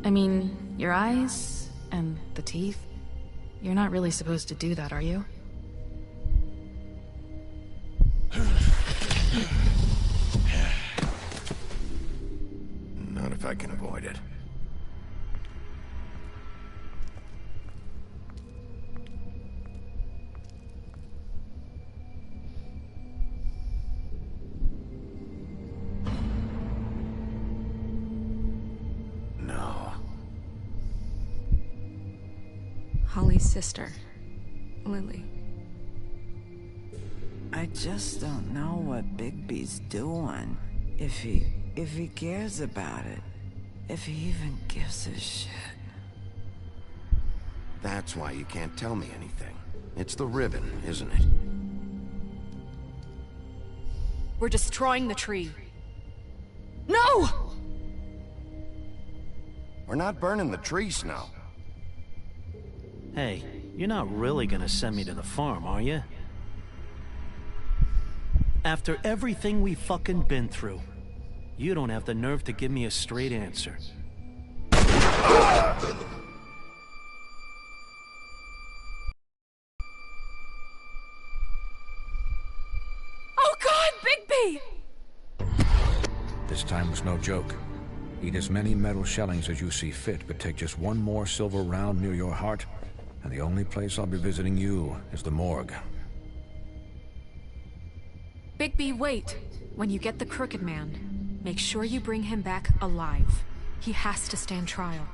I mean, your eyes and the teeth. You're not really supposed to do that, are you? Not if I can avoid it. Holly's sister, Lily. I just don't know what Bigby's doing. If he cares about it. If he even gives a shit. That's why you can't tell me anything. It's the ribbon, isn't it? We're destroying the tree. No! We're not burning the tree, Snow. Hey, you're not really gonna send me to the farm, are you? After everything we fucking been through, you don't have the nerve to give me a straight answer. Oh God, Bigby! This time was no joke. Eat as many metal shellings as you see fit, but take just one more silver round near your heart, and the only place I'll be visiting you is the morgue. Bigby, wait. When you get the Crooked Man, make sure you bring him back alive. He has to stand trial.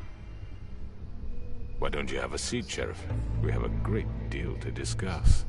Why don't you have a seat, Sheriff? We have a great deal to discuss.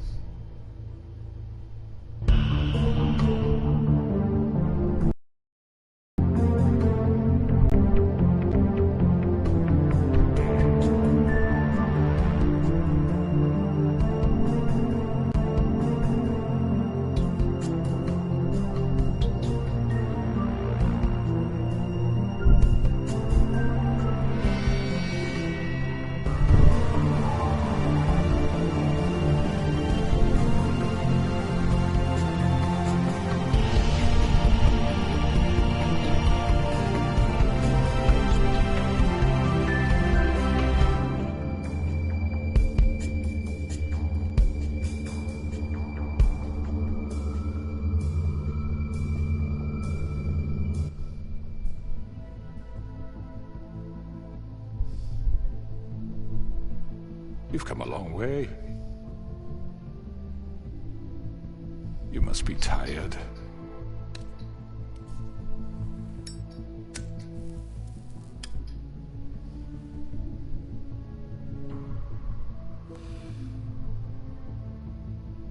You've come a long way. You must be tired.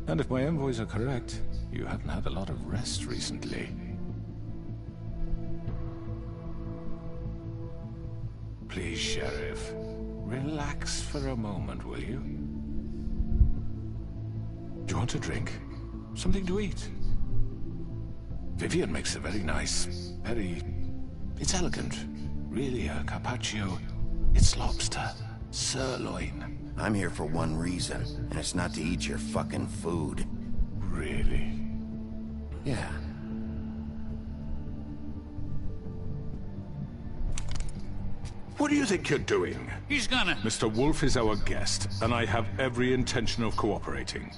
And if my envoys are correct, you haven't had a lot of rest recently. Please, Sheriff. Relax for a moment, will you? Do you want a drink? Something to eat? Vivian makes a very nice, it's elegant. Really a carpaccio. It's lobster. Sirloin. I'm here for one reason, and it's not to eat your fucking food. Really? Yeah. What do you think you're doing? He's gonna... Mr. Wolf is our guest, and I have every intention of cooperating.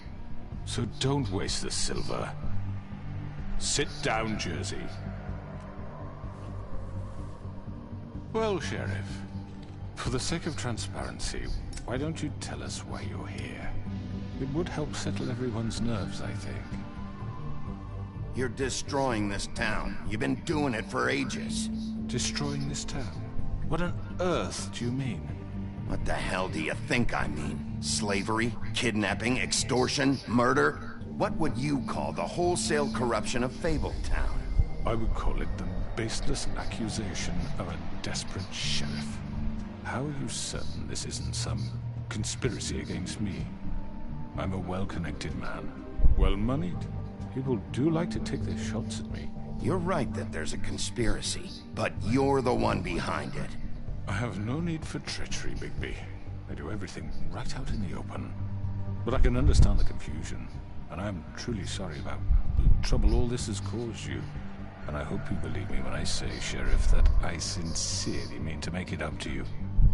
So don't waste the silver. Sit down, Jersey. Well, Sheriff, for the sake of transparency, why don't you tell us why you're here? It would help settle everyone's nerves, I think. You're destroying this town. You've been doing it for ages. Destroying this town? What on earth do you mean? What the hell do you think I mean? Slavery, kidnapping, extortion, murder? What would you call the wholesale corruption of Fabletown? I would call it the baseless accusation of a desperate sheriff. How are you certain this isn't some conspiracy against me? I'm a well-connected man, well-moneyed. People do like to take their shots at me. You're right that there's a conspiracy, but you're the one behind it. I have no need for treachery, Bigby. I do everything right out in the open. But I can understand the confusion, and I'm truly sorry about the trouble all this has caused you. And I hope you believe me when I say, Sheriff, that I sincerely mean to make it up to you.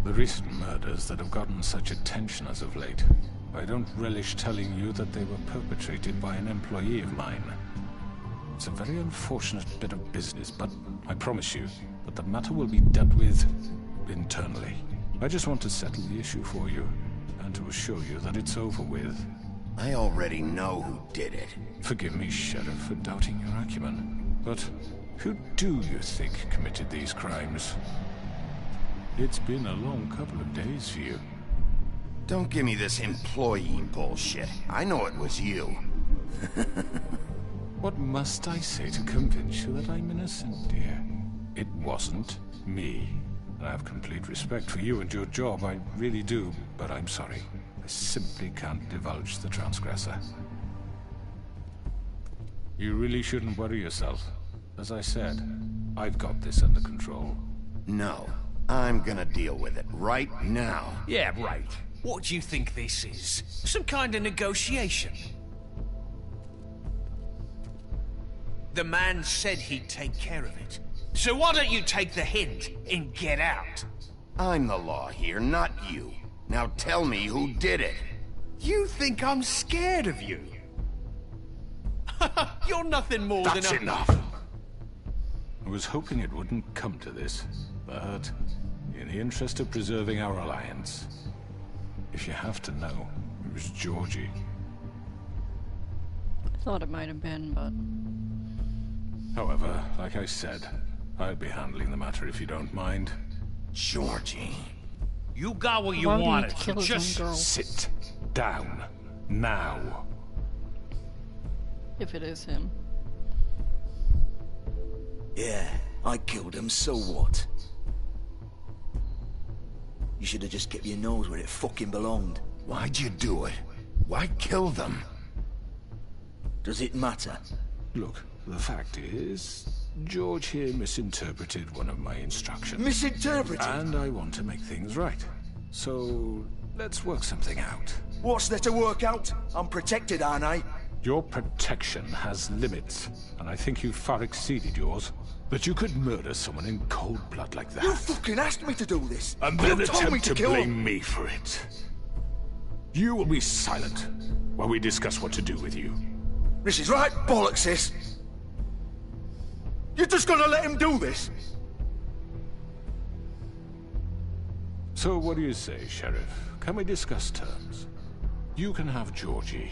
The recent murders that have gotten such attention as of late, I don't relish telling you that they were perpetrated by an employee of mine. It's a very unfortunate bit of business, but I promise you that the matter will be dealt with internally. I just want to settle the issue for you, and to assure you that it's over with. I already know who did it. Forgive me, Sheriff, for doubting your acumen. But who do you think committed these crimes? It's been a long couple of days for you. Don't give me this employee bullshit. I know it was you. What must I say to convince you that I'm innocent, dear? It wasn't me. And I have complete respect for you and your job, I really do, but I'm sorry. I simply can't divulge the transgressor. You really shouldn't worry yourself. As I said, I've got this under control. No, I'm gonna deal with it right now. Yeah, right. What do you think this is? Some kind of negotiation? The man said he'd take care of it. So why don't you take the hint and get out? I'm the law here, not you. Now tell me who did it. You think I'm scared of you? You're nothing more than a... That's enough! I was hoping it wouldn't come to this, but in the interest of preserving our alliance, if you have to know, it was Georgie. Thought it might have been, but... However, like I said, I'll be handling the matter if you don't mind. Georgie. You got what you Why would he wanted, kill so his just own girl? Sit down. Now. If it is him. Yeah, I killed him, so what? You should have just kept your nose where it fucking belonged. Why'd you do it? Why kill them? Does it matter? Look, the fact is, George here misinterpreted one of my instructions. Misinterpreted? And I want to make things right. So, let's work something out. What's there to work out? I'm protected, aren't I? Your protection has limits, and I think you've far exceeded yours. But you could murder someone in cold blood like that. You fucking asked me to do this! And then you told me attempt to to kill blame him. me for it. You will be silent while we discuss what to do with you. This is right bollocks, this! You're just gonna let him do this? So what do you say, Sheriff? Can we discuss terms? You can have Georgie.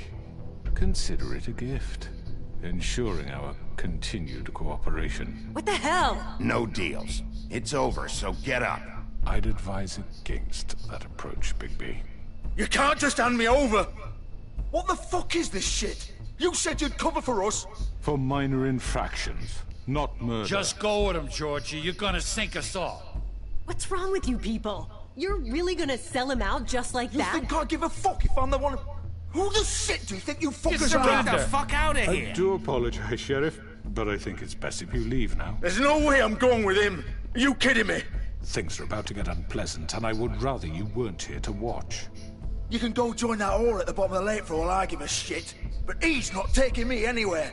Consider it a gift, ensuring our continued cooperation. What the hell? No deals. It's over, so get up. I'd advise against that approach, Bigby. You can't just hand me over! What the fuck is this shit? You said you'd cover for us! For minor infractions, not murder. Just go with him, Georgie. You're gonna sink us all. What's wrong with you people? You're really gonna sell him out just like You that? think I give a fuck if I'm the one... Who the shit do you think you fuckers are? Get the fuck out of here! I do apologize, Sheriff, but I think it's best if you leave now. There's no way I'm going with him. Are you kidding me? Things are about to get unpleasant, and I would rather you weren't here to watch. You can go join that whore at the bottom of the lake for all I give a shit. But he's not taking me anywhere.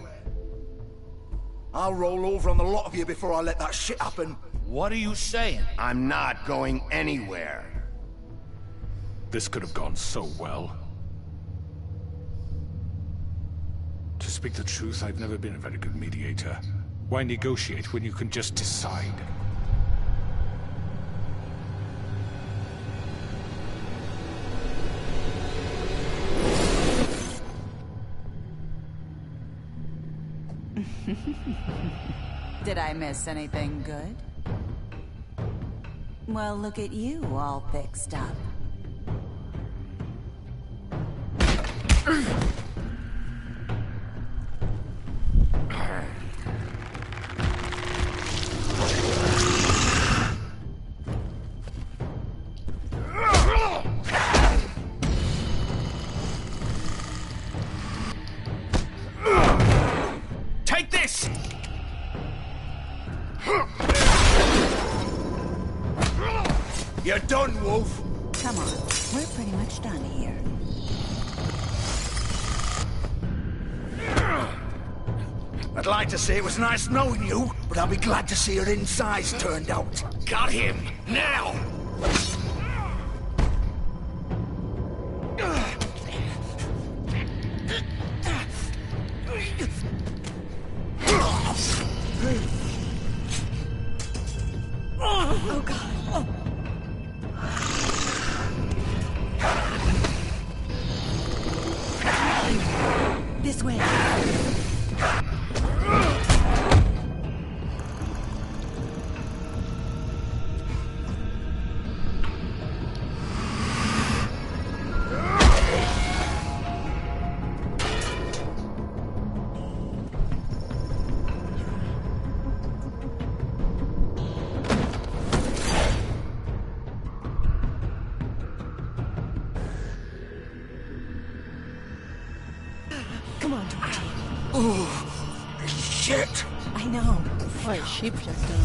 I'll roll over on the lot of you before I let that shit happen. What are you saying? I'm not going anywhere. This could have gone so well. To speak the truth, I've never been a very good mediator. Why negotiate when you can just decide? Did I miss anything good? Well, look at you, all fixed up. Take this! You're done, Wolf. Come on, we're pretty much done here. I'd like to say it was nice knowing you, but I'll be glad to see your insides turned out. Got him! Now! Oh, God. This way. Come on, Georgie. Oh, shit! I know. Why is she projecting?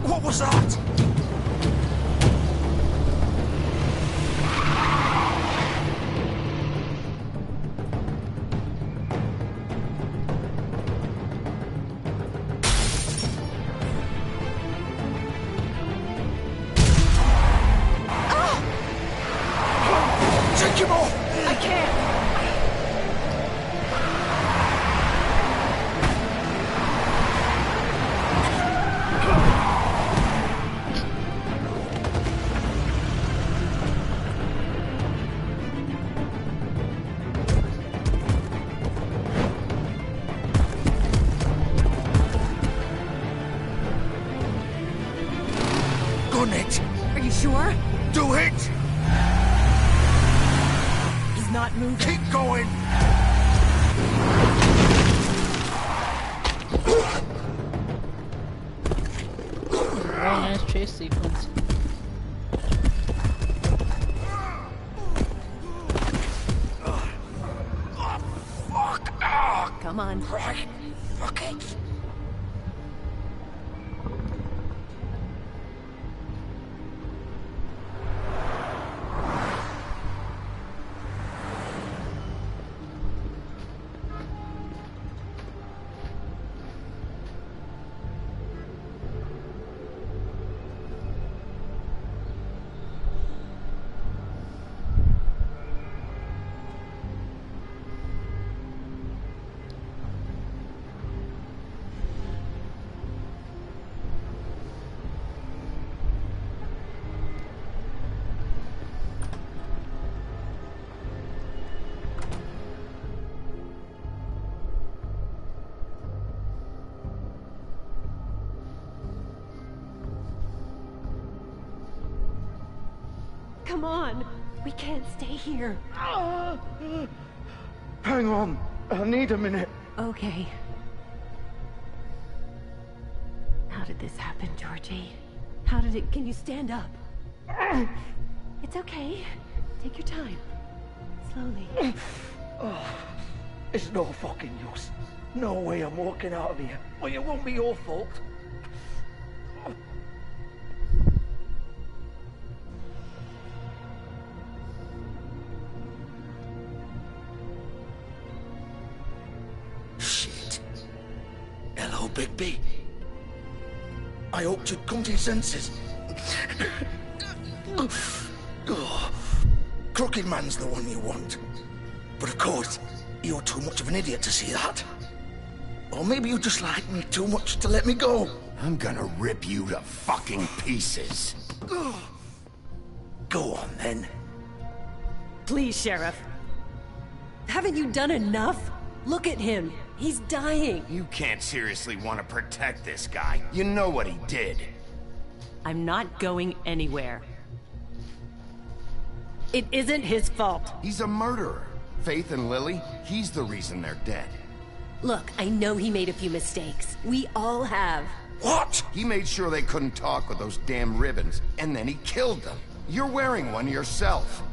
What was that? Take him off! I can't! Gun it! Are you sure? Do it! He's not moving. Keep going! Very nice chase sequence. Come on. Right. Fuck it. Come on. We can't stay here. Hang on. I need a minute. Okay. did this happen, Georgie? How did it... Can you stand up? It's okay. Take your time. Slowly. Oh, it's no fucking use. No way I'm walking out of here. Well, it won't be your fault. Shit. Hello, Bigby. I hoped you'd come to your senses. Oh. Crooked Man's the one you want. But of course, you're too much of an idiot to see that. Or maybe you just like me too much to let me go. I'm gonna rip you to fucking pieces. Go on, then. Please, Sheriff. Haven't you done enough? Look at him. He's dying. You can't seriously want to protect this guy. You know what he did. I'm not going anywhere. It isn't his fault. He's a murderer. Faith and Lily, he's the reason they're dead. Look, I know he made a few mistakes. We all have. What? He made sure they couldn't talk with those damn ribbons, and then he killed them. You're wearing one yourself.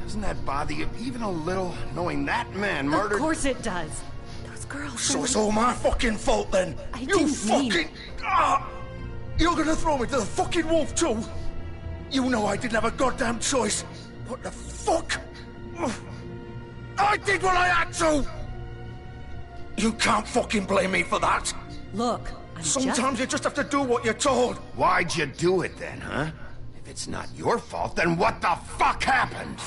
Doesn't that bother you even a little, knowing that man murdered... Of course it does. Those girls... So it's all my fucking fault, then? I you didn't fucking... mean... You're gonna throw me to the fucking wolf, too? You know I didn't have a goddamn choice. What the fuck? I did what I had to! You can't fucking blame me for that. Look, Sometimes you just have to do what you're told. Why'd you do it then, huh? If it's not your fault, then what the fuck happened?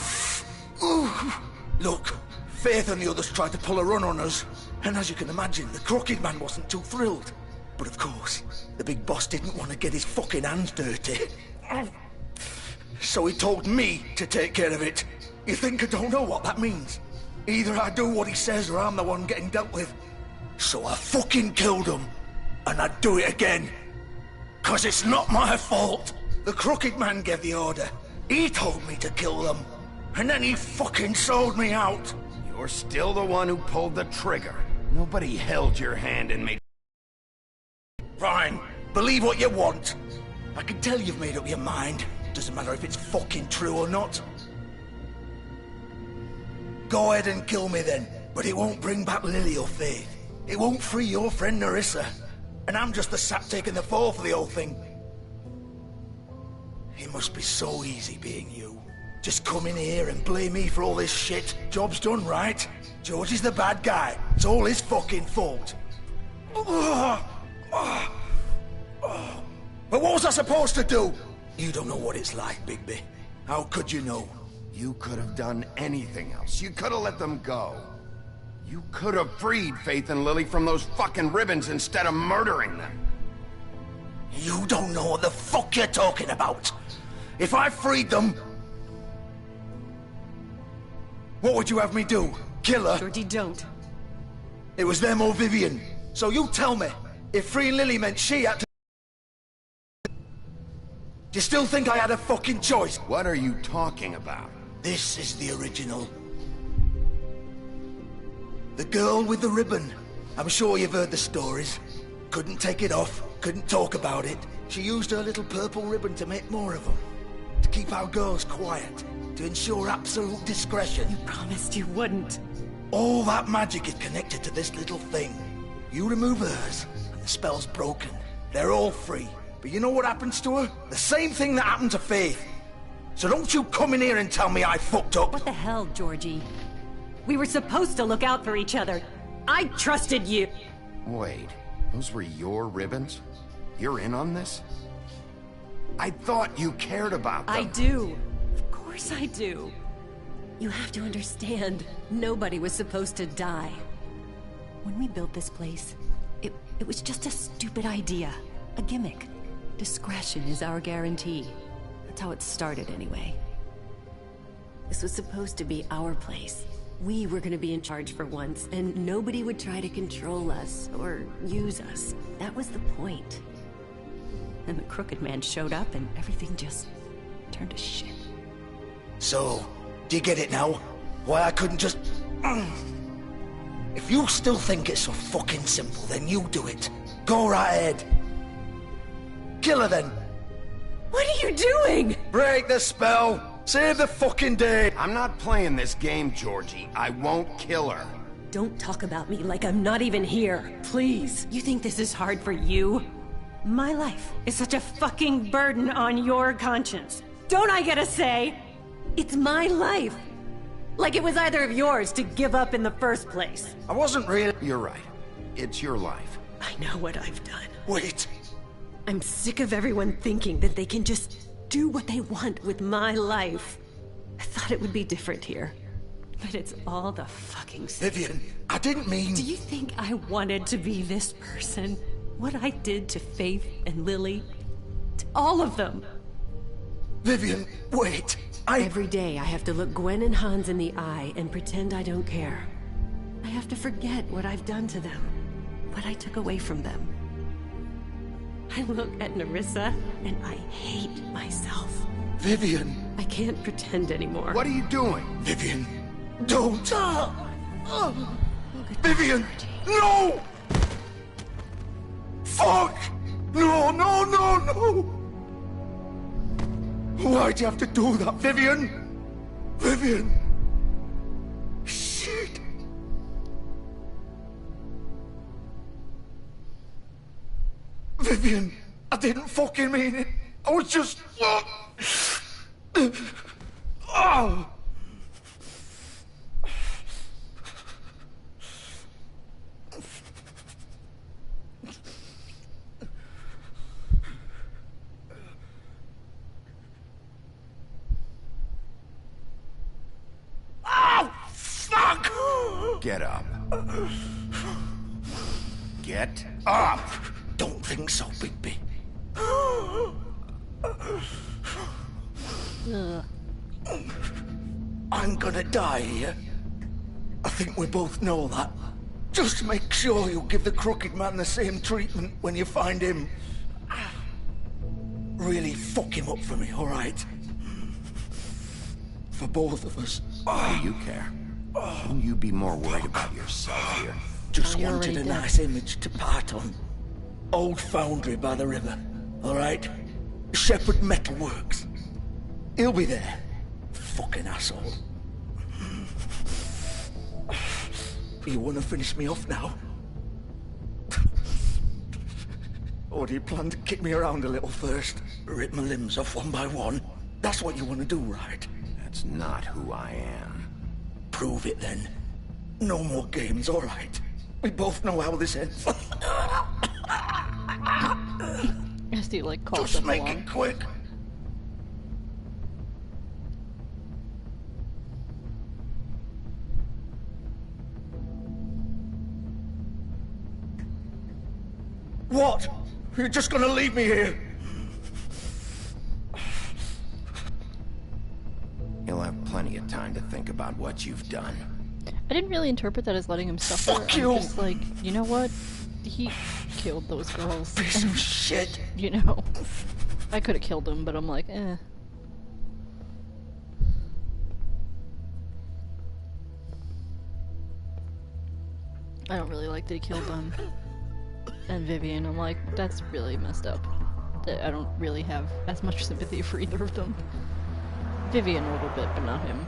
Look, Faith and the others tried to pull a run on us. And as you can imagine, the Crooked Man wasn't too thrilled. But of course, the big boss didn't want to get his fucking hands dirty. So he told me to take care of it. You think I don't know what that means? Either I do what he says or I'm the one getting dealt with. So I fucking killed him. And I'd do it again. 'Cause it's not my fault. The Crooked Man gave the order. He told me to kill them. And then he fucking sold me out. You're still the one who pulled the trigger. Nobody held your hand and made... Fine. Believe what you want. I can tell you've made up your mind. Doesn't matter if it's fucking true or not. Go ahead and kill me then. But it won't bring back Lily or Faith. It won't free your friend Nerissa. And I'm just the sap taking the fall for the whole thing. It must be so easy being you. Just come in here and blame me for all this shit. Job's done, right? George is the bad guy. It's all his fucking fault. But what was I supposed to do? You don't know what it's like, Bigby. How could you know? You could have done anything else. You could have let them go. You could have freed Faith and Lily from those fucking ribbons instead of murdering them. You don't know what the fuck you're talking about. If I freed them... What would you have me do? Kill her? Georgie, don't. It was them or Vivian. So you tell me, if freeing Lily meant she had to... Do you still think I had a fucking choice? What are you talking about? This is the original. The girl with the ribbon. I'm sure you've heard the stories. Couldn't take it off, couldn't talk about it. She used her little purple ribbon to make more of them. To keep our girls quiet. To ensure absolute discretion. You promised you wouldn't. All that magic is connected to this little thing. You remove hers, and the spell's broken. They're all free. But you know what happens to her? The same thing that happened to Faith. So don't you come in here and tell me I fucked up. What the hell, Georgie? We were supposed to look out for each other. I trusted you. Wait, those were your ribbons? You're in on this? I thought you cared about them. I do. Of course I do. You have to understand, nobody was supposed to die. When we built this place, it was just a stupid idea. A gimmick. Discretion is our guarantee. That's how it started anyway. This was supposed to be our place. We were gonna be in charge for once, and nobody would try to control us, or use us. That was the point. Then the Crooked Man showed up, and everything just turned to shit. So, do you get it now? Why I couldn't just... If you still think it's so fucking simple, then you do it. Go right ahead. kill her then. What are you doing? Break the spell. Save the fucking day. I'm not playing this game, Georgie. I won't kill her. Don't talk about me like I'm not even here. Please. You think this is hard for you? My life is such a fucking burden on your conscience. Don't I get a say? It's my life. Like it was either of yours to give up in the first place. I wasn't really... You're right. It's your life. I know what I've done. Wait. I'm sick of everyone thinking that they can just do what they want with my life. I thought it would be different here. But it's all the fucking same. Vivian, I didn't mean... Do you think I wanted to be this person? What I did to Faith and Lily? To all of them? Vivian, wait. Every day I have to look Gwen and Hans in the eye and pretend I don't care. I have to forget what I've done to them. What I took away from them. I look at Nerissa and I hate myself. Vivian. I can't pretend anymore. What are you doing? Vivian, don't. Vivian, no! Fuck! No, no, no, no! Why'd you have to do that, Vivian? Vivian! Shit! Vivian, I didn't fucking mean it. I was just... Oh! Fuck! Get up. Get up! Don't think so, Bigby. I'm gonna die here. I think we both know that. Just make sure you give the Crooked Man the same treatment when you find him. Really fuck him up for me, alright? For both of us. Why do you care? Shouldn't you be more worried about yourself here? Just wanted a nice image to part on. Old foundry by the river, alright? Shepherd Metalworks. He'll be there. Fucking asshole. You wanna finish me off now? Or do you plan to kick me around a little first? Rip my limbs off one by one? That's what you wanna do, right? That's not who I am. Prove it then. No more games, alright? We both know how this ends. As he like calls Just them make along. it quick. What? You're just gonna leave me here? You'll have plenty of time to think about what you've done. I didn't really interpret that as letting him suffer. Fuck I'm you. just like, you know what? He killed those girls. Piece of shit. You know, I could have killed him, but I'm like, eh. I don't really like that he killed them. And Vivian, I'm like, that's really messed up. That I don't really have as much sympathy for either of them. Vivian a little bit, but not him.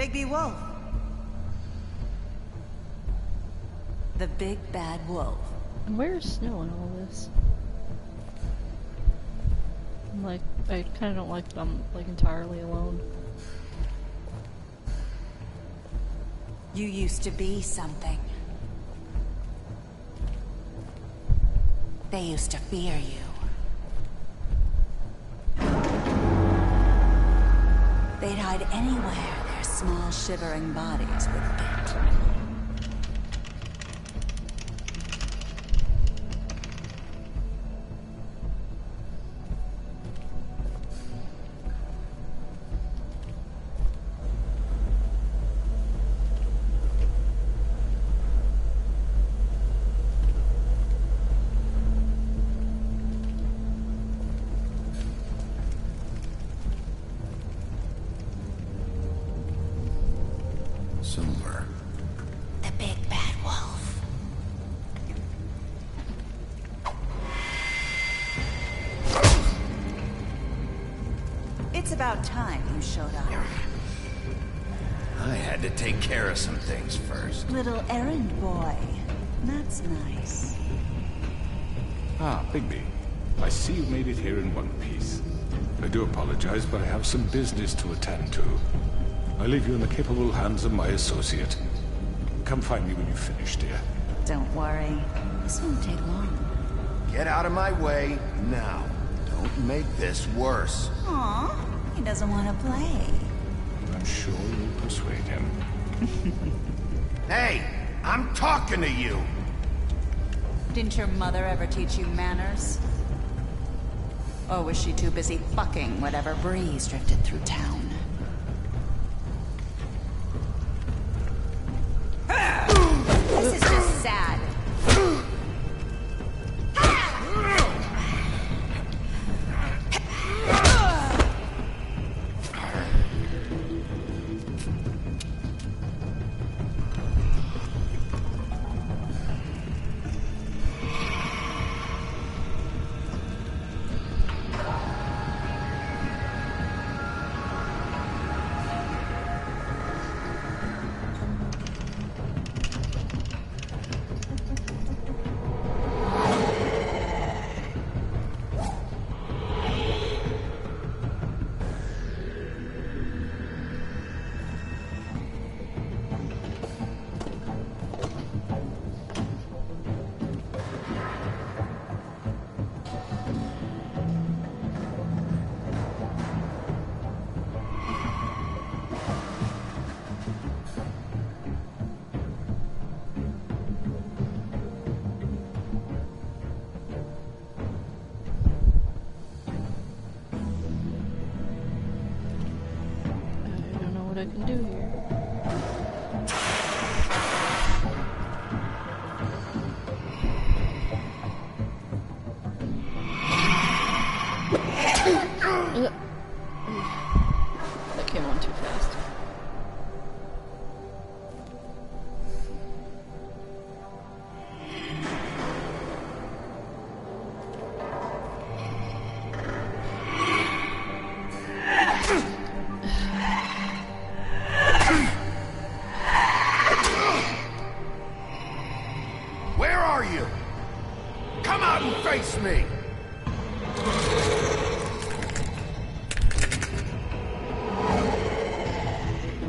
Bigby Wolf. The big bad wolf. And where's Snow in all this? I'm like, I kind of don't like that I'm like entirely alone. You used to be something. They used to fear you. They'd hide anywhere their small shivering bodies would fit. Silver. The big bad wolf. It's about time you showed up. I had to take care of some things first. Little errand boy. That's nice. Ah, Bigby. I see you made it here in one piece. I do apologize, but I have some business to attend to. I leave you in the capable hands of my associate. Come find me when you've finished, dear. Don't worry. This won't take long. Get out of my way now. Don't make this worse. Aw, he doesn't want to play. I'm sure you'll persuade him. Hey, I'm talking to you. Didn't your mother ever teach you manners? Or was she too busy fucking whatever breeze drifted through town? This is just sad. What I can do here. That came on too fast. Where are you? Come out and face me!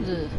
Ugh.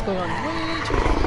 It's going on way too long.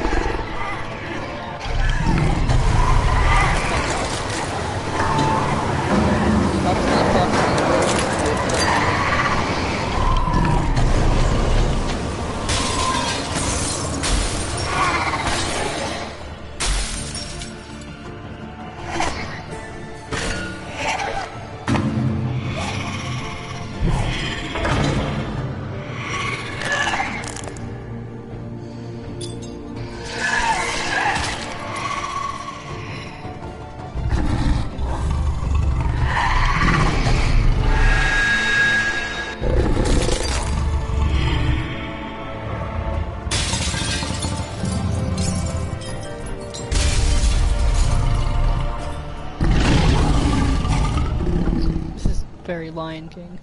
Very Lion King.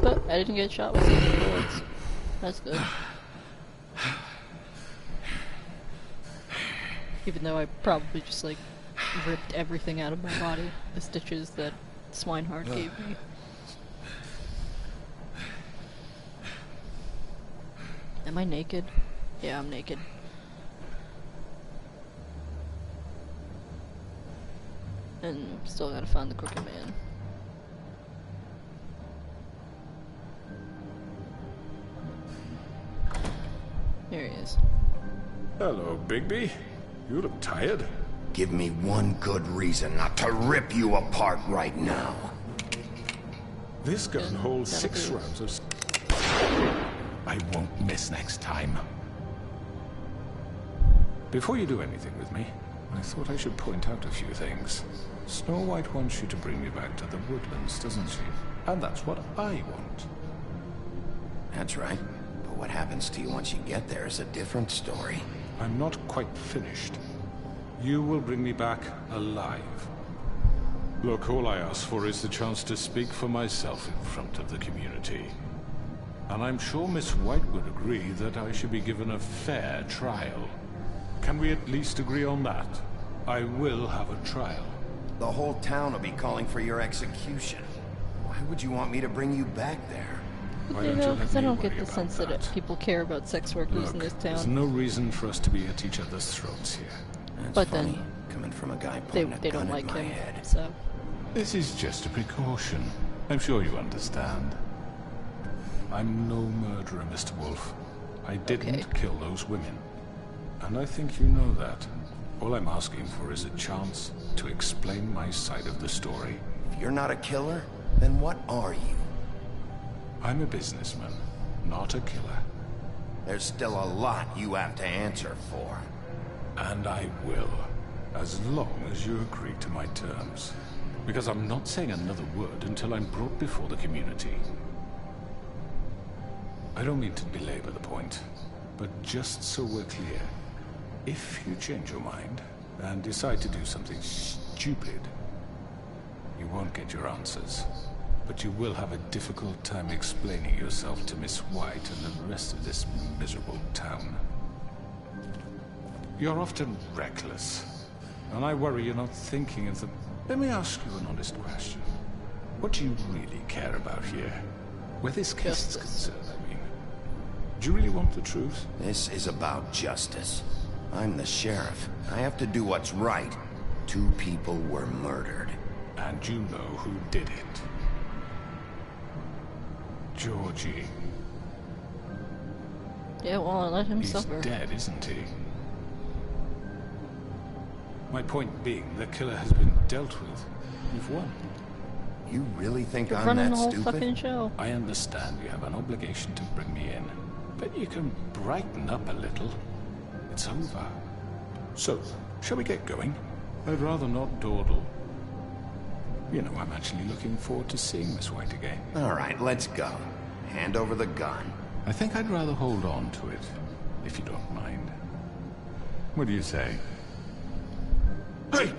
But I didn't get shot with any bullets. That's good. Even though I probably just like ripped everything out of my body. The stitches that Swinehart gave me. Am I naked? Yeah, I'm naked. And still gotta find the Crooked Man. Here he is. Hello, Bigby. You look tired. Give me one good reason not to rip you apart right now. This gun holds 6 rounds of... I won't miss next time. Before you do anything with me, I thought I should point out a few things. Snow White wants you to bring me back to the woodlands, doesn't she? And that's what I want. That's right. But what happens to you once you get there is a different story. I'm not quite finished. You will bring me back alive. Look, all I ask for is the chance to speak for myself in front of the community. And I'm sure Miss White would agree that I should be given a fair trial. Can we at least agree on that? I will have a trial. The whole town will be calling for your execution. Why would you want me to bring you back there? You know, because I don't get the sense that people care about sex workers in this town. There's no reason for us to be at each other's throats here. That's but funny, then, coming from a guy they pointing a gun don't like at my him, head. so... This is just a precaution. I'm sure you understand. I'm no murderer, Mr. Wolf. I didn't kill those women. And I think you know that. All I'm asking for is a chance to explain my side of the story. If you're not a killer, then what are you? I'm a businessman, not a killer. There's still a lot you have to answer for. And I will, as long as you agree to my terms. Because I'm not saying another word until I'm brought before the community. I don't mean to belabor the point, but just so we're clear, if you change your mind and decide to do something stupid, you won't get your answers. But you will have a difficult time explaining yourself to Miss White and the rest of this miserable town. You're often reckless, and I worry you're not thinking of the... Let me ask you an honest question. What do you really care about here? Where this case is concerned, I mean. Do you really want the truth? This is about justice. I'm the sheriff. I have to do what's right. 2 people were murdered. And you know who did it. Georgie. Yeah, well, I let him suffer. He's dead, isn't he? My point being, the killer has been dealt with. You've won. You really think You're I'm running that the whole stupid? fucking show. I understand you have an obligation to bring me in, but you can brighten up a little. It's over. So, shall we get going? I'd rather not dawdle. You know, I'm actually looking forward to seeing Miss White again. All right, let's go. Hand over the gun. I think I'd rather hold on to it, if you don't mind. What do you say? Hey!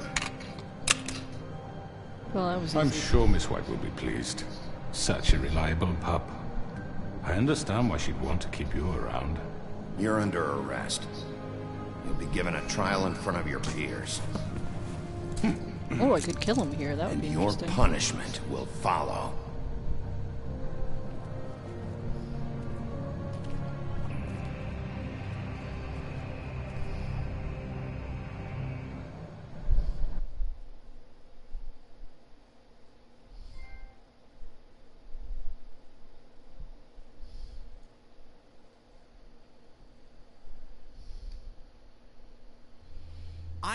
Well, that was easy. I'm sure Miss White will be pleased. Such a reliable pup. I understand why she'd want to keep you around. You're under arrest. You'll be given a trial in front of your peers. Oh, I could kill him here. That would And be your interesting. punishment will follow.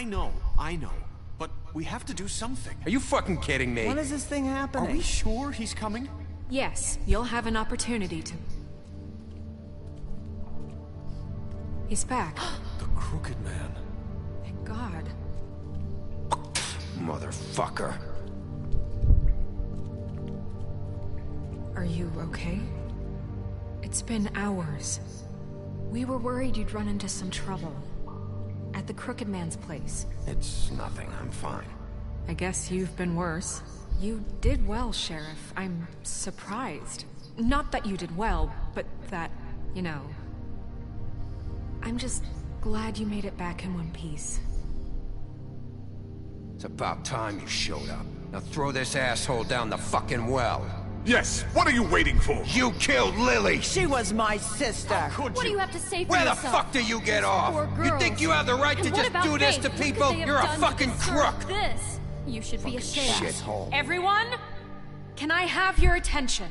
I know. But we have to do something. Are you fucking kidding me? When is this thing happening? Are we sure he's coming? Yes, you'll have an opportunity to... He's back. The Crooked Man. Thank God. Motherfucker. Are you okay? It's been hours. We were worried you'd run into some trouble. At the Crooked Man's place. It's nothing. I'm fine. I guess you've been worse. You did well, Sheriff. I'm surprised. Not that you did well, but that, you know... I'm just glad you made it back in one piece. It's about time you showed up. Now throw this asshole down the fucking well. Yes, what are you waiting for? You killed Lily! She was my sister! What do you have to say for Where yourself? the fuck do you get off? You think you have the right to And what just about do this Faith? to What could people? they have You're a done to fucking deserve crook! This? You should be ashamed. Shithole. Everyone, can I have your attention?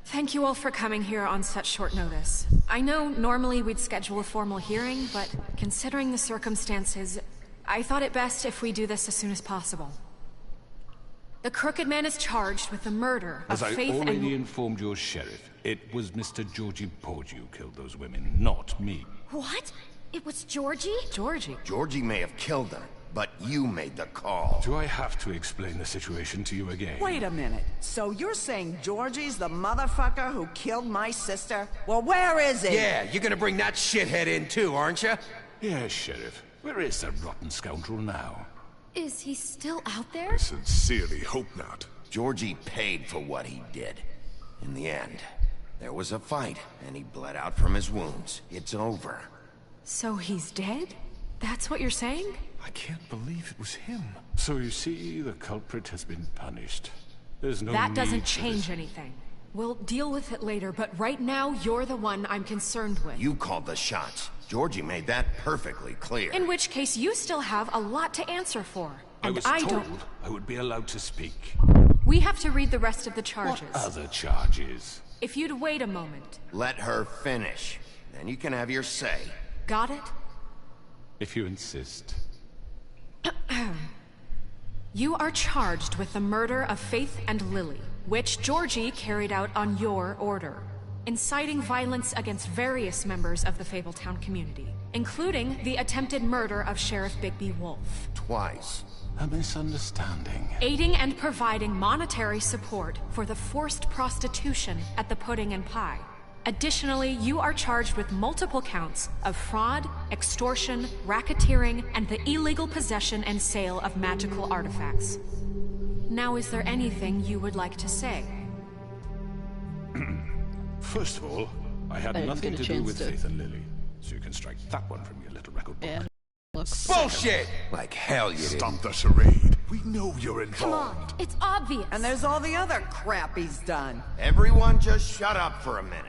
Thank you all for coming here on such short notice. I know normally we'd schedule a formal hearing, but considering the circumstances, I thought it best if we do this as soon as possible. The Crooked Man is charged with the murder of As I Faith already and... informed your sheriff, it was Mr. Georgie Porgy who killed those women, not me. What? It was Georgie? Georgie? Georgie may have killed them, but you made the call. Do I have to explain the situation to you again? Wait a minute. So you're saying Georgie's the motherfucker who killed my sister? Well, where is he? Yeah, you're gonna bring that shithead in too, aren't you? Yes, Sheriff. Where is that rotten scoundrel now? Is he still out there? I sincerely hope not. Georgie paid for what he did. In the end, there was a fight, and he bled out from his wounds. It's over. So he's dead? That's what you're saying? I can't believe it was him. So you see, the culprit has been punished. There's no That need doesn't for change this. anything. We'll deal with it later, but right now, you're the one I'm concerned with. You called the shots. Georgie made that perfectly clear. In which case, you still have a lot to answer for. I And was I told don't... I would be allowed to speak. We have to read the rest of the charges. What other charges? If you'd wait a moment. Let her finish. Then you can have your say. Got it? If you insist. You are charged with the murder of Faith and Lily, which Georgie carried out on your order, inciting violence against various members of the Fabletown community, including the attempted murder of Sheriff Bigby Wolf. Twice. A misunderstanding. Aiding and providing monetary support for the forced prostitution at the Pudding and Pie. Additionally, you are charged with multiple counts of fraud, extortion, racketeering, and the illegal possession and sale of magical artifacts. Now, is there anything you would like to say? First of all, I had I didn't nothing get a to do chance with to- Faith and Lily, so you can strike that one from your little record book. Yeah. Bullshit! Like hell you did. Stop the charade. We know you're involved. Come on, it's obvious. And there's all the other crap he's done. Everyone just shut up for a minute.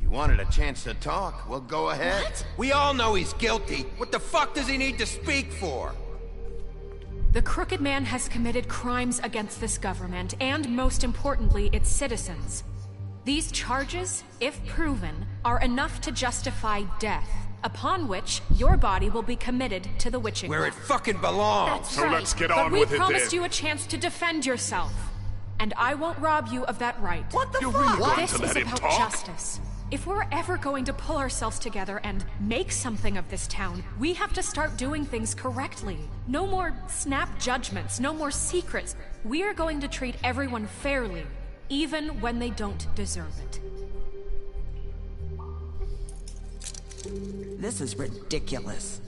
You wanted a chance to talk? Well, go ahead. What? We all know he's guilty. What the fuck does he need to speak for? The Crooked Man has committed crimes against this government, and most importantly, its citizens. These charges, if proven, are enough to justify death, upon which your body will be committed to the witching Where well. it fucking belongs. That's So right. let's get But on we with it promised then. you a chance to defend yourself. And I won't rob you of that right. What the You're fuck? really going This to is let him about talk? justice. If we're ever going to pull ourselves together and make something of this town, we have to start doing things correctly. No more snap judgments, no more secrets. We are going to treat everyone fairly, even when they don't deserve it. This is ridiculous.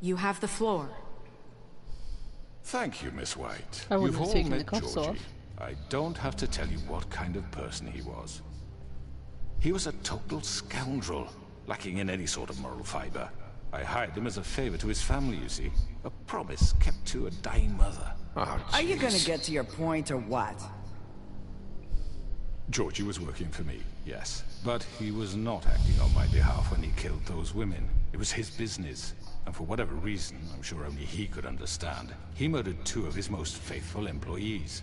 You have the floor. Thank you, Miss White. I wouldn't You've have all taken the met cuffs Georgie. off. I don't have to tell you what kind of person he was. He was a total scoundrel, lacking in any sort of moral fiber. I hired him as a favor to his family, you see. A promise kept to a dying mother. Oh, Are you gonna jeez. get to your point or what? Georgie was working for me, yes. But he was not acting on my behalf when he killed those women. It was his business. And for whatever reason, I'm sure only he could understand, he murdered 2 of his most faithful employees.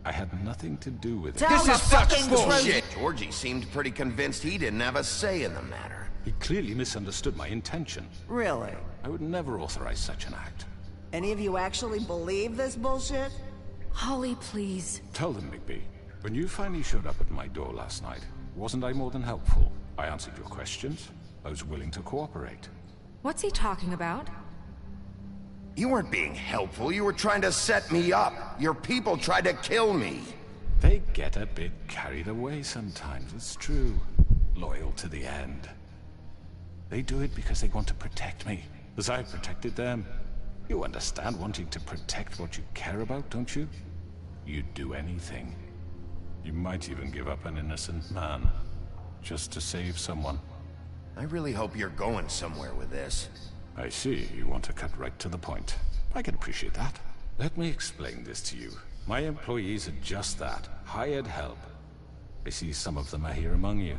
I had nothing to do with it. This is such bullshit! Georgie seemed pretty convinced he didn't have a say in the matter. He clearly misunderstood my intention. Really? I would never authorize such an act. Any of you actually believe this bullshit? Holly, please. Tell them, Bigby. When you finally showed up at my door last night, wasn't I more than helpful? I answered your questions. I was willing to cooperate. What's he talking about? You weren't being helpful. You were trying to set me up. Your people tried to kill me. They get a bit carried away sometimes, it's true. Loyal to the end. They do it because they want to protect me, as I protected them. You understand wanting to protect what you care about, don't you? You'd do anything. You might even give up an innocent man, just to save someone. I really hope you're going somewhere with this. I see, you want to cut right to the point. I can appreciate that. Let me explain this to you. My employees are just that, hired help. I see some of them are here among you.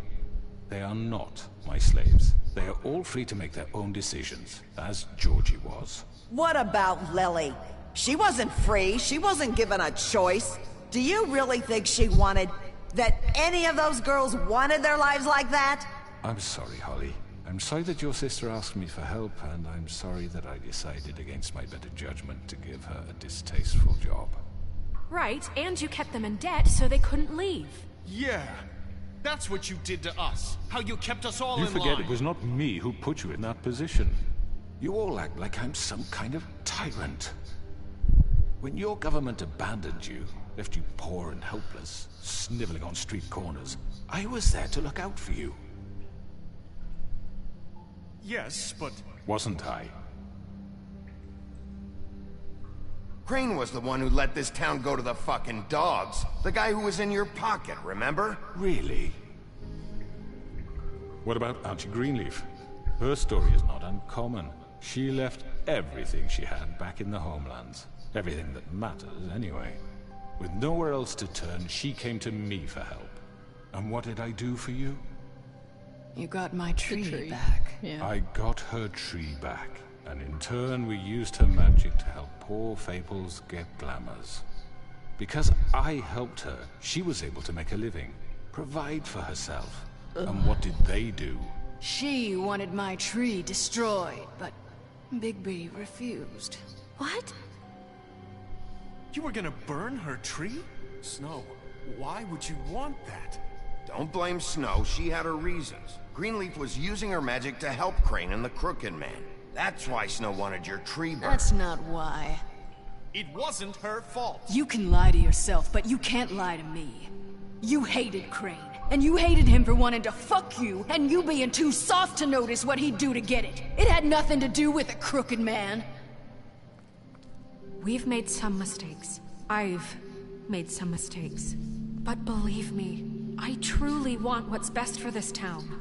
They are not my slaves. They are all free to make their own decisions, as Georgie was. What about Lily? She wasn't free. She wasn't given a choice. Do you really think she wanted... that any of those girls wanted their lives like that? I'm sorry, Holly. I'm sorry that your sister asked me for help, and I'm sorry that I decided against my better judgment to give her a distasteful job. Right, and you kept them in debt so they couldn't leave. Yeah. That's what you did to us. How you kept us all You in forget line. it was not me who put you in that position. You all act like I'm some kind of tyrant. When your government abandoned you, left you poor and helpless, sniveling on street corners, I was there to look out for you. Yes, but... Wasn't I? Crane was the one who let this town go to the fucking dogs. The guy who was in your pocket, remember? Really? What about Auntie Greenleaf? Her story is not uncommon. She left everything she had back in the homelands. Everything that matters, anyway. With nowhere else to turn, she came to me for help. And what did I do for you? You got my tree back. Yeah. I got her tree back. And in turn, we used her magic to help poor Faples get glamours. Because I helped her, she was able to make a living, provide for herself. And what did they do? She wanted my tree destroyed, but Bigby refused. What? You were gonna burn her tree? Snow, why would you want that? Don't blame Snow, she had her reasons. Greenleaf was using her magic to help Crane and the Crooked Man. That's why Snow wanted your tree burned. That's not why. It wasn't her fault. You can lie to yourself, but you can't lie to me. You hated Crane, and you hated him for wanting to fuck you, and you being too soft to notice what he'd do to get it. It had nothing to do with the Crooked Man. We've made some mistakes. I've made some mistakes. But believe me, I truly want what's best for this town.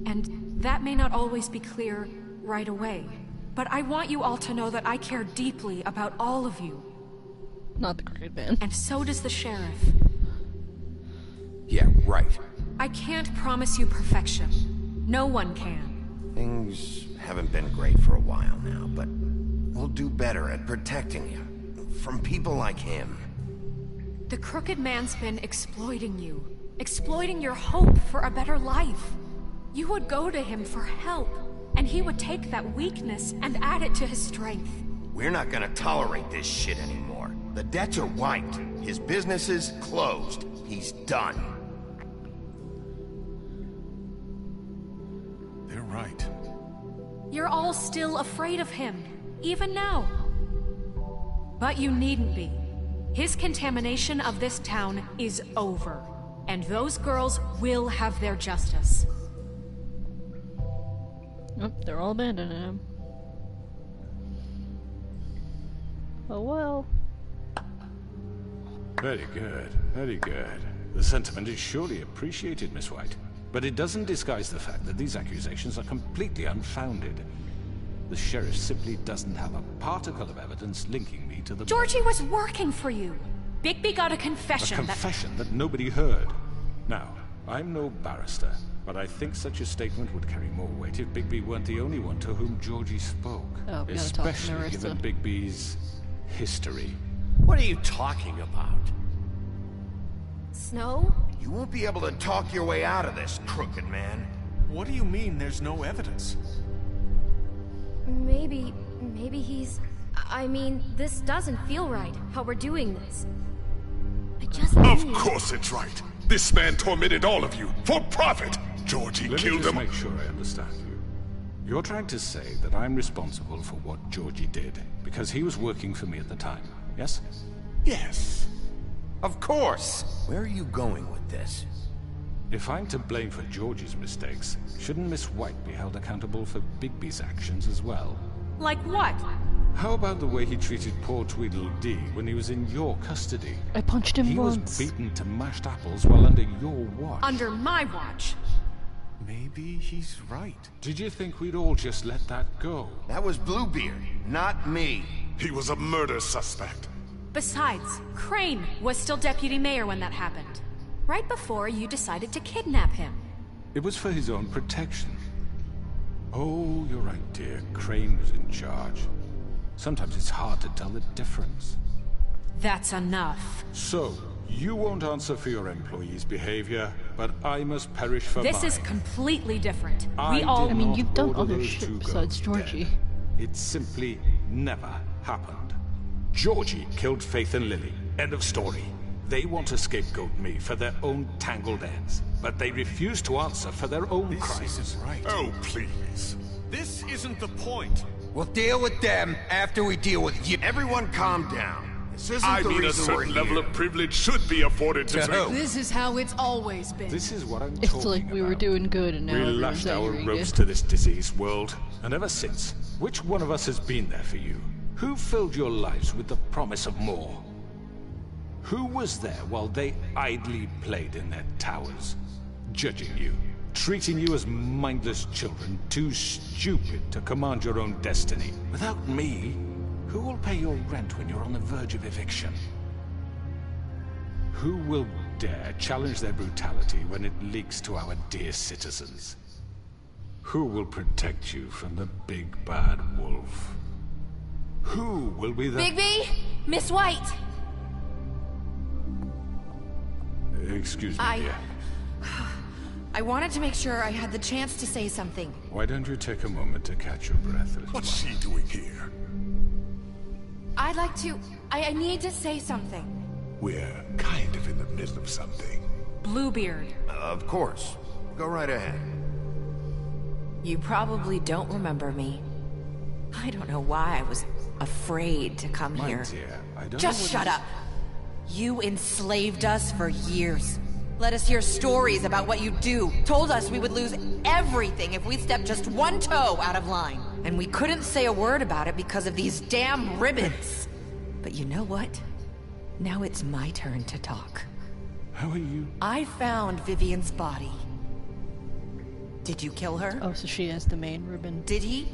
And that may not always be clear right away. But I want you all to know that I care deeply about all of you. Not the Crooked Man. And so does the sheriff. Yeah, right. I can't promise you perfection. No one can. Things haven't been great for a while now, but we'll do better at protecting you. From people like him. The Crooked Man's been exploiting you. Exploiting your hope for a better life. You would go to him for help, and he would take that weakness and add it to his strength. We're not gonna tolerate this shit anymore. The debts are wiped. His business is closed. He's done. They're right. You're all still afraid of him, even now. But you needn't be. His contamination of this town is over, and those girls will have their justice. Oh, they're all abandoning him. Oh well. Very good, very good. The sentiment is surely appreciated, Miss White. But it doesn't disguise the fact that these accusations are completely unfounded. The sheriff simply doesn't have a particle of evidence linking me to the... Georgie was working for you. Bigby got a confession A confession that nobody heard. Now, I'm no barrister, but I think such a statement would carry more weight if Bigby weren't the only one to whom Georgie spoke. Oh, we gotta talk to Especially Marissa. given Bigby's history. What are you talking about? Snow? You won't be able to talk your way out of this, crooked man. What do you mean there's no evidence? Maybe he's... I mean, this doesn't feel right, how we're doing this. I just Of need... course it's right. This man tormented all of you for profit. Georgie Let me killed just him. make sure I understand you. You're trying to say that I'm responsible for what Georgie did because he was working for me at the time, yes? Yes. Of course. Where are you going with this? If I'm to blame for Georgie's mistakes, shouldn't Miss White be held accountable for Bigby's actions as well? Like what? How about the way he treated poor Tweedledee when he was in your custody? I punched him He once. was beaten to mashed apples while under your watch. Under my watch. Maybe he's right. Did you think we'd all just let that go? That was Bluebeard, not me. He was a murder suspect. Besides, Crane was still deputy mayor when that happened. Right before you decided to kidnap him. It was for his own protection. Oh, you're right, dear. Crane was in charge. Sometimes it's hard to tell the difference. That's enough. So, you won't answer for your employees' behavior, but I must perish for mine. This is completely different. I I mean, did you've not done order other those shit two besides girls Georgie. dead. It simply never happened. Georgie killed Faith and Lily. End of story. They want to scapegoat me for their own tangled ends, but they refuse to answer for their own crimes. This isn't right. Oh, please. This isn't the point. We'll deal with them after we deal with you. Everyone calm down. This isn't I the mean, a reason we're certain level here. of privilege should be afforded to me. This is how it's always been. This is what I'm It's talking like we were about. doing good and now We everyone's lashed our angry ropes again. to this diseased world, and ever since, which one of us has been there for you? Who filled your lives with the promise of more? Who was there while they idly played in their towers, judging you, treating you as mindless children, too stupid to command your own destiny? Without me, who will pay your rent when you're on the verge of eviction? Who will dare challenge their brutality when it leaks to our dear citizens? Who will protect you from the big bad wolf? Who will be the... Bigby! Miss White! Excuse me, dear. I wanted to make sure I had the chance to say something. Why don't you take a moment to catch your breath, Elizabeth? What's she doing here? I'd like to... I need to say something. We're kind of in the middle of something. Bluebeard. Of course. Go right ahead. You probably don't remember me. I don't know why I was afraid to come My here. dear, I don't Just know what shut is- up. You enslaved us for years. Let us hear stories about what you do. Told us we would lose everything if we stepped just one toe out of line. And we couldn't say a word about it because of these damn ribbons. But you know what? Now it's my turn to talk. How are you? I found Vivian's body. Did you kill her? Oh, so she has the main ribbon. Did he?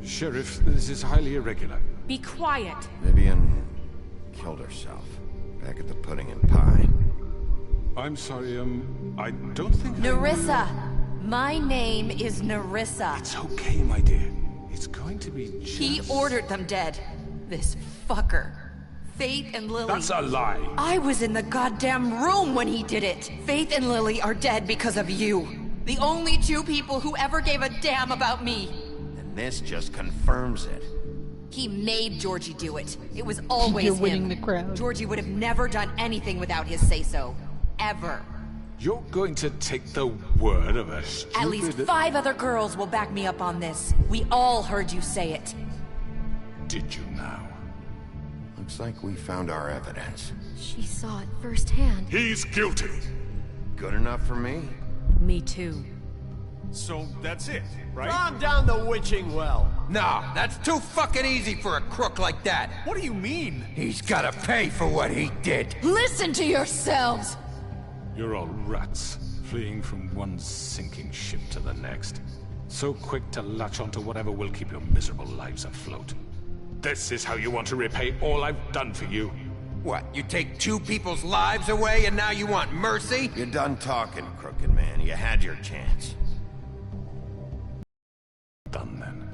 Sheriff, this is highly irregular. Be quiet. Vivian killed herself back at the Pudding and Pie. I'm sorry, I don't think Nerissa! My name is Nerissa. It's okay, my dear. It's going to be just... He ordered them dead. This fucker. Faith and Lily. That's a lie. I was in the goddamn room when he did it. Faith and Lily are dead because of you. The only two people who ever gave a damn about me. And this just confirms it. He made Georgie do it. It was always You're him. winning the crowd. Georgie would have never done anything without his say-so. Ever. You're going to take the word of a stupid... At least 5 other girls will back me up on this. We all heard you say it. Did you now? Looks like we found our evidence. She saw it firsthand. He's guilty. Good enough for me? Me too. So that's it, right? Calm down the witching well. Nah, that's too fucking easy for a crook like that. What do you mean? He's gotta pay for what he did. Listen to yourselves! You're all rats, fleeing from one sinking ship to the next. So quick to latch onto whatever will keep your miserable lives afloat. This is how you want to repay all I've done for you? What, you take 2 people's lives away and now you want mercy? You're done talking, crooked man. You had your chance. Done then.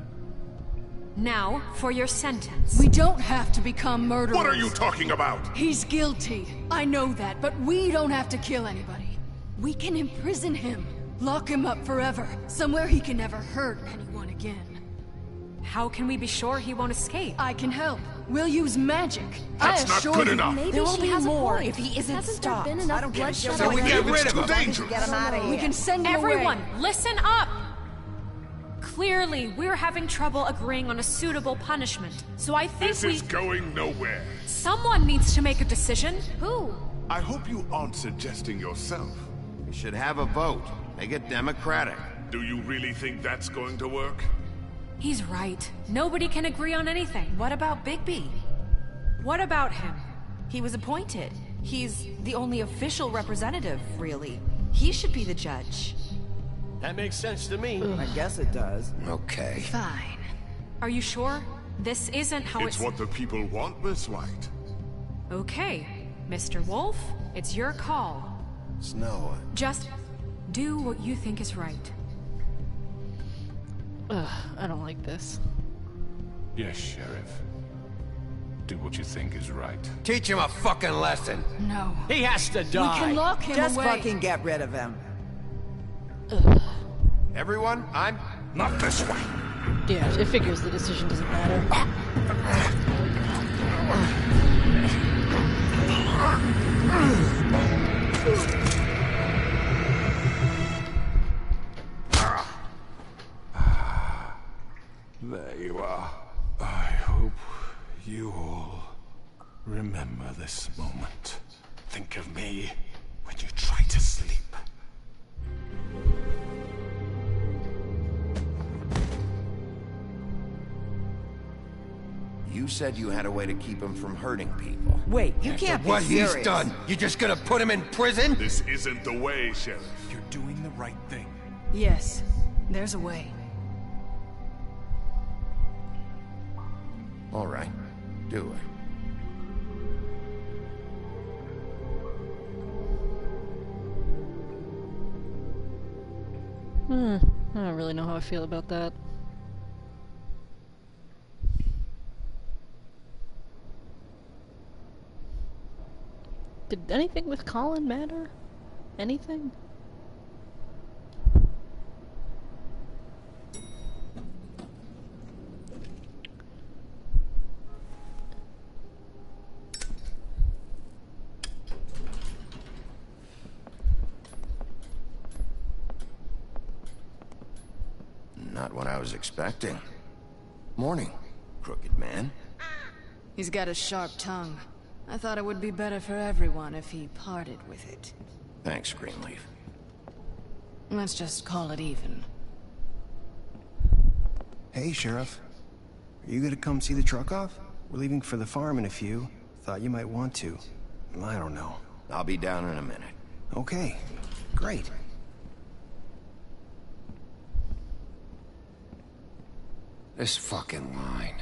Now, for your sentence. We don't have to become murderers. What are you talking about? He's guilty. I know that, but we don't have to kill anybody. We can imprison him. Lock him up forever. Somewhere he can never hurt anyone again. How can we be sure he won't escape? I can help. We'll use magic. That's not good enough. Maybe There will she be has more a point. if he isn't Hasn't stopped. there been enough bloodshed? So we get rid of him. Dangerous. Get him out of here. We can send him Everyone, away. listen up! Clearly, we're having trouble agreeing on a suitable punishment. So I think This is going nowhere. someone needs to make a decision. Who? I hope you aren't suggesting yourself. We should have a vote. Make it democratic. Do you really think that's going to work? He's right. Nobody can agree on anything. What about Bigby? What about him? He was appointed. He's the only official representative, really. He should be the judge. That makes sense to me. I guess it does. Okay. Fine. Are you sure? This isn't how It's what the people want, Miss White. Okay, Mr. Wolf, it's your call. Snow. Just do what you think is right. Ugh, I don't like this. Yes, Sheriff. Do what you think is right. Teach him a fucking lesson. No. He has to We die. can lock him Just away. fucking get rid of him. Everyone, I'm... Not this way. Yeah, it figures the decision doesn't matter. There you are. I hope you all remember this moment. Think of me when you try to sleep. You said you had a way to keep him from hurting people. Wait, you can't be What serious. he's done, you just gonna put him in prison? This isn't the way, Sheriff. You're doing the right thing. Yes, there's a way. All right. Do it. I don't really know how I feel about that. Did anything with Colin matter? Anything? Not what I was expecting. Morning, crooked man. He's got a sharp tongue. I thought it would be better for everyone if he parted with it. Thanks, Greenleaf. Let's just call it even. Hey, Sheriff. Are you gonna come see the truck off? We're leaving for the farm in a few. Thought you might want to. I don't know. I'll be down in a minute. Okay, great. This fucking line.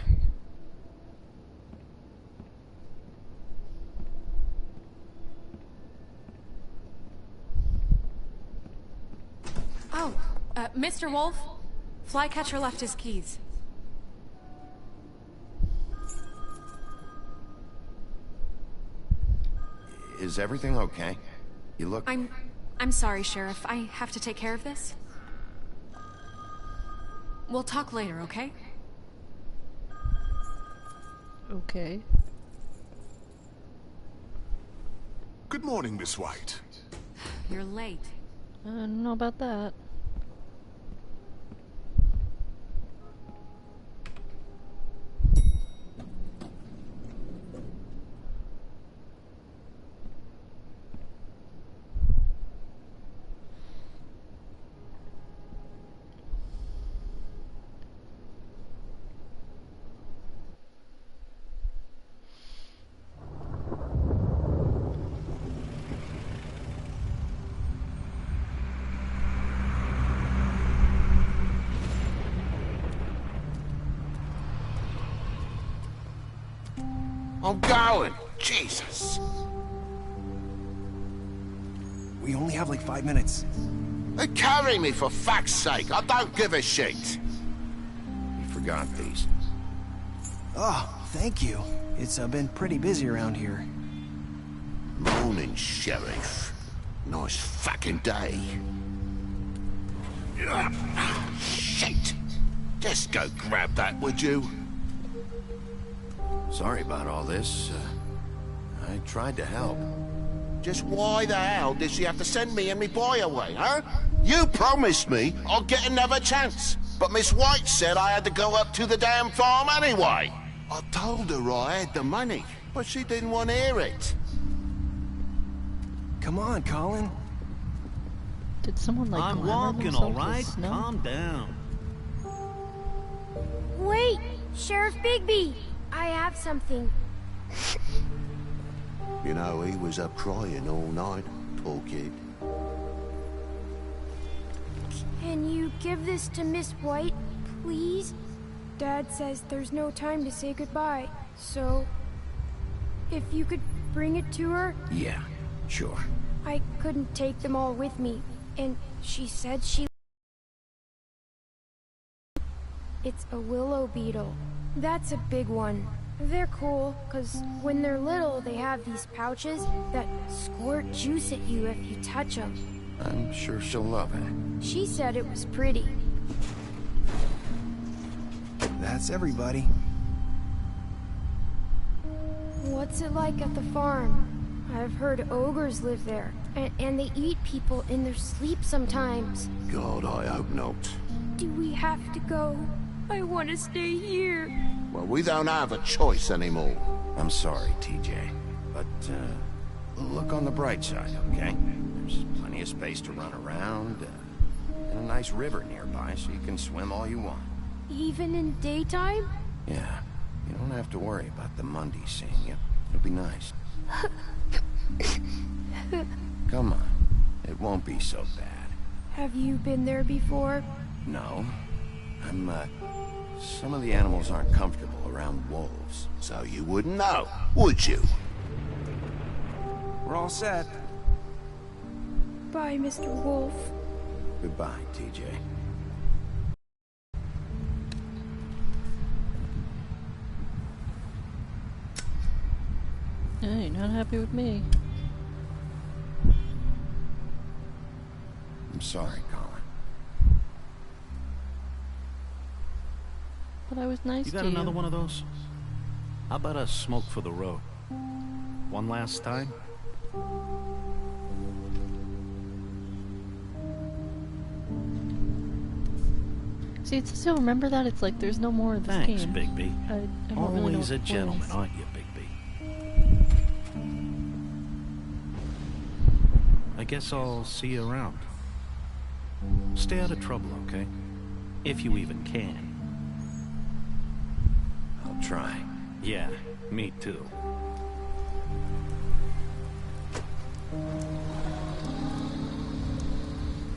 Oh, Mr. Wolf, Flycatcher left his keys. Is everything okay? You look... I'm sorry, Sheriff. I have to take care of this. We'll talk later, okay? Okay. Good morning, Miss White. You're late. I don't know about that. I'm going. Jesus. We only have like 5 minutes. Carry me, for fuck's sake. I don't give a shit. You forgot these. Oh, thank you. It's been pretty busy around here. Morning, Sheriff. Nice fucking day. Shit! Just go grab that, would you? Sorry about all this. I tried to help. Just why the hell did she have to send me and me boy away, huh? You promised me I'd get another chance, but Miss White said I had to go up to the damn farm anyway. I told her I had the money, but she didn't want to hear it. Come on, Colin. Did someone like I'm glamour walking, themselves all with right? snow? Calm down. Wait! Sheriff Bigby! I have something. You know, he was up crying all night, poor kid. Can you give this to Miss White, please? Dad says there's no time to say goodbye, so... if you could bring it to her? Yeah, sure. I couldn't take them all with me, and she said she... It's a willow beetle. That's a big one. They're cool, because when they're little, they have these pouches that squirt juice at you if you touch them. I'm sure she'll love it. She said it was pretty. That's everybody. What's it like at the farm? I've heard ogres live there, and they eat people in their sleep sometimes. God, I hope not. Do we have to go? I want to stay here. Well, we don't have a choice anymore. I'm sorry, TJ. But, look on the bright side, okay? There's plenty of space to run around, and a nice river nearby so you can swim all you want. Even in daytime? Yeah, you don't have to worry about the Mundy seeing you. It'll be nice. Come on, it won't be so bad. Have you been there before? No. Some of the animals aren't comfortable around wolves. So you wouldn't know, would you? We're all set. Bye, Mr. Wolf. Goodbye, TJ. Yeah, you're not happy with me. I'm sorry, Colin. But I was nice You to got you. another one of those? How about a smoke for the road? One last time? See, it's still remember that it's like there's no more of this Thanks, game. Bigby. I don't really know Always what a the point gentleman, is. aren't you, Bigby? I guess I'll see you around. Stay out of trouble, okay? If you even can. I'll try. Yeah, me too.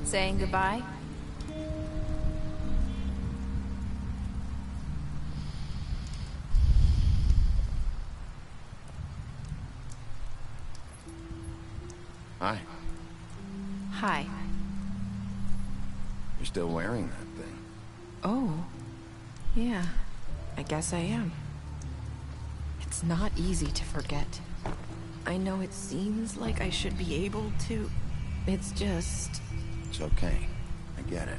Saying goodbye? Hi. Hi. You're still wearing that thing. Oh. Yeah. I guess I am. It's not easy to forget. I know it seems like I should be able to. It's just... It's okay. I get it.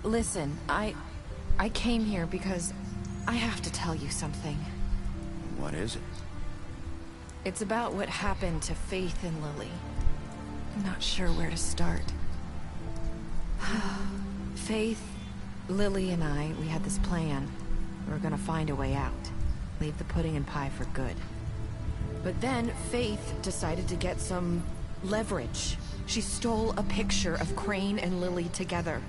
Listen, I came here because I have to tell you something. What is it? It's about what happened to Faith and Lily. I'm not sure where to start. Faith, Lily and I, we had this plan. We were gonna find a way out. Leave the pudding and pie for good. But then Faith decided to get some leverage. She stole a picture of Crane and Lily together.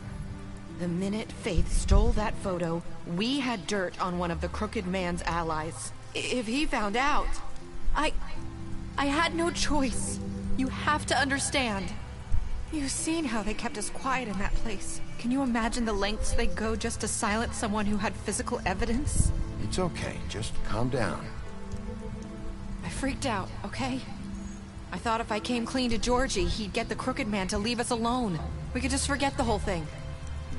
The minute Faith stole that photo, we had dirt on one of the Crooked Man's allies. If he found out, I had no choice. You have to understand. You've seen how they kept us quiet in that place. Can you imagine the lengths they go just to silence someone who had physical evidence? It's okay. Just calm down. I freaked out, okay? I thought if I came clean to Georgie, he'd get the Crooked Man to leave us alone. We could just forget the whole thing.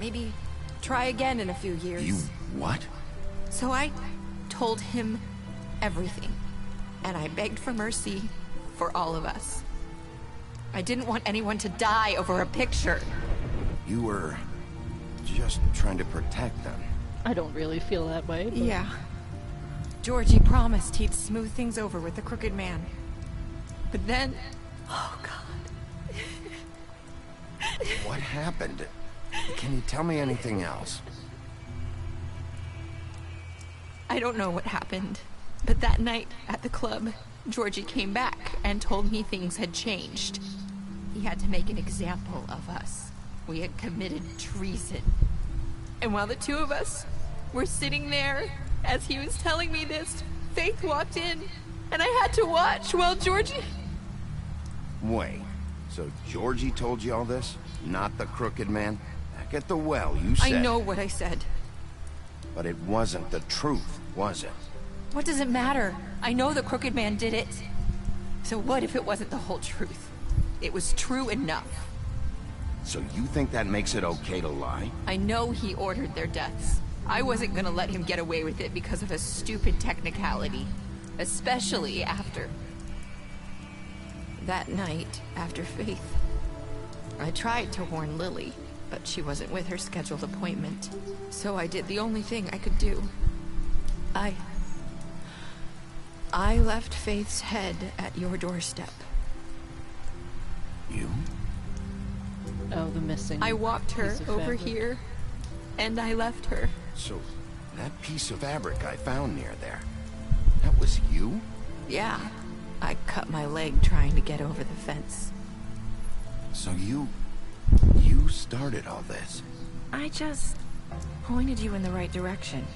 Maybe try again in a few years. You what? So I told him everything. And I begged for mercy for all of us. I didn't want anyone to die over a picture. You were just trying to protect them. I don't really feel that way. But... Yeah. Georgie promised he'd smooth things over with the Crooked Man. But then... Oh, God. What happened? Can you tell me anything else? I don't know what happened. But that night at the club, Georgie came back and told me things had changed. He had to make an example of us. We had committed treason. And while the two of us were sitting there, as he was telling me this, Faith walked in, and I had to watch while Georgie... Wait, so Georgie told you all this? Not the Crooked Man? Back at the well, you said... I know what I said. But it wasn't the truth, was it? What does it matter? I know the Crooked Man did it. So what if it wasn't the whole truth? It was true enough. So you think that makes it okay to lie? I know he ordered their deaths. I wasn't gonna let him get away with it because of a stupid technicality. Especially after... that night, after Faith. I tried to warn Lily, but she wasn't with her scheduled appointment. So I did the only thing I could do. I left Faith's head at your doorstep. You? Oh, the missing. I walked her over here, and I left her. So, that piece of fabric I found near there, that was you? Yeah. I cut my leg trying to get over the fence. So you started all this? I just pointed you in the right direction.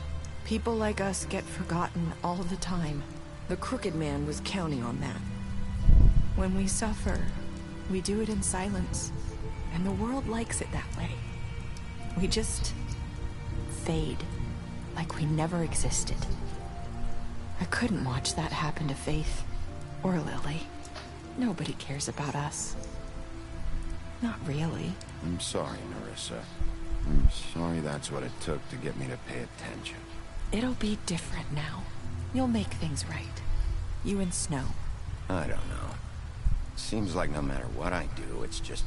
People like us get forgotten all the time. The Crooked Man was counting on that. When we suffer, we do it in silence. And the world likes it that way. We just fade, like we never existed. I couldn't watch that happen to Faith, or Lily. Nobody cares about us. Not really. I'm sorry, Nerissa. I'm sorry that's what it took to get me to pay attention. It'll be different now. You'll make things right. You and Snow. I don't know. Seems like no matter what I do, it's just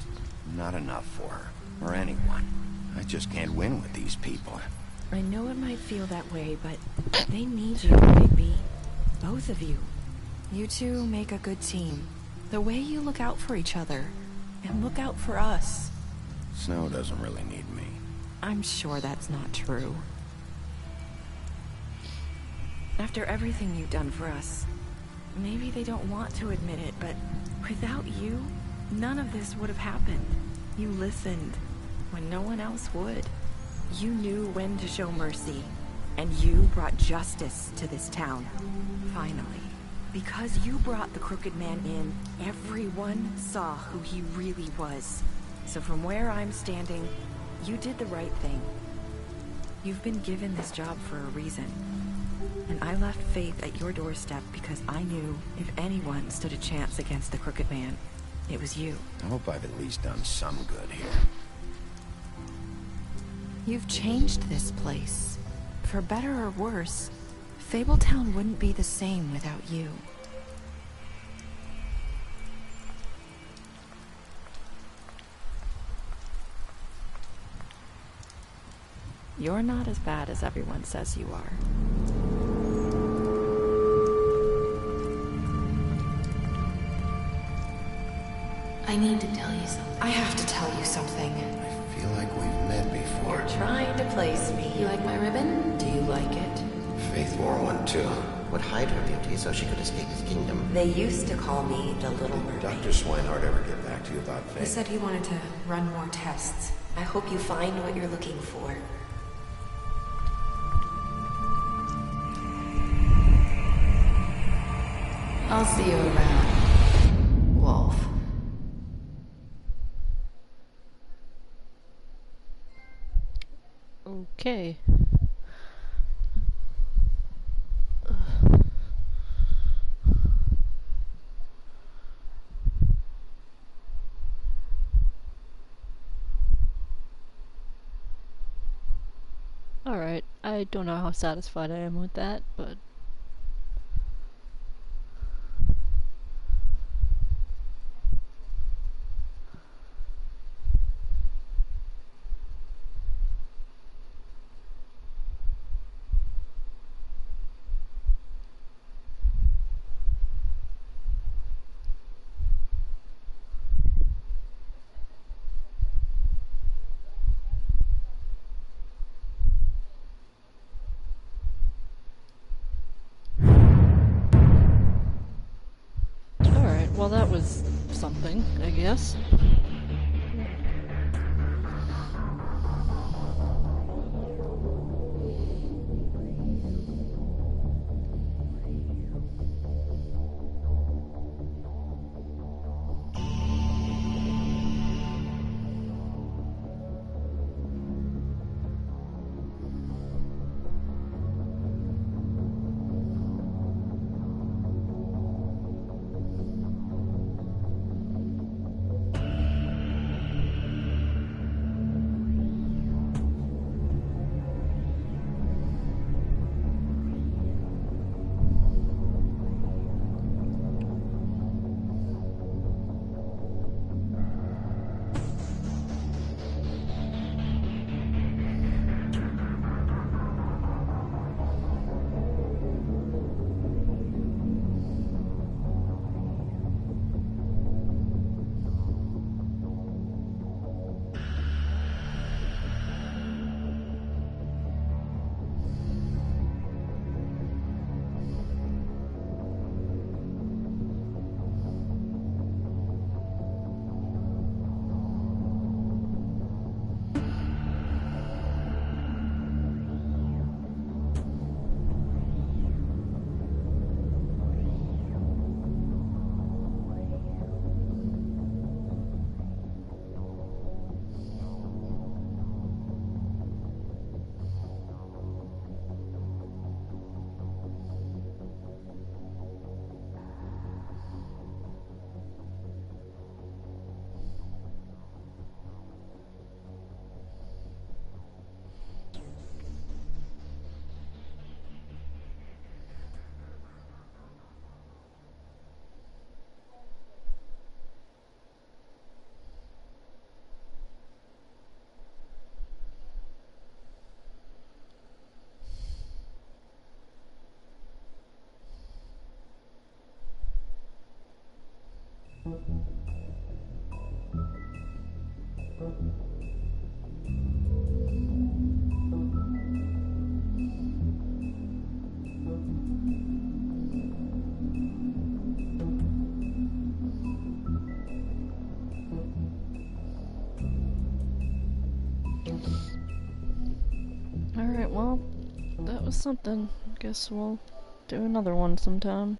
not enough for her, or anyone. I just can't win with these people. I know it might feel that way, but they need you, Bigby. Both of you. You two make a good team. The way you look out for each other, and look out for us. Snow doesn't really need me. I'm sure that's not true. After everything you've done for us, maybe they don't want to admit it, but without you, none of this would have happened. You listened when no one else would. You knew when to show mercy, and you brought justice to this town. Finally. Because you brought the Crooked Man in, everyone saw who he really was. So from where I'm standing, you did the right thing. You've been given this job for a reason. And I left Faith at your doorstep because I knew if anyone stood a chance against the Crooked Man, it was you. I hope I've at least done some good here. You've changed this place. For better or worse, Fabletown wouldn't be the same without you. You're not as bad as everyone says you are. I need to tell you something. I have to tell you something. I feel like we've met before. You're trying to place me. You like my ribbon? Do you like it? Faith wore one too. Would hide her beauty so she could escape his kingdom. They used to call me the Little Mermaid. Did Dr. Swinehart ever get back to you about Faith? He said he wanted to run more tests. I hope you find what you're looking for. I'll see you around, Wolf. Okay. I don't know how satisfied I am with that, but... Well, that was something, I guess. Alright, well, that was something. Guess we'll do another one sometime.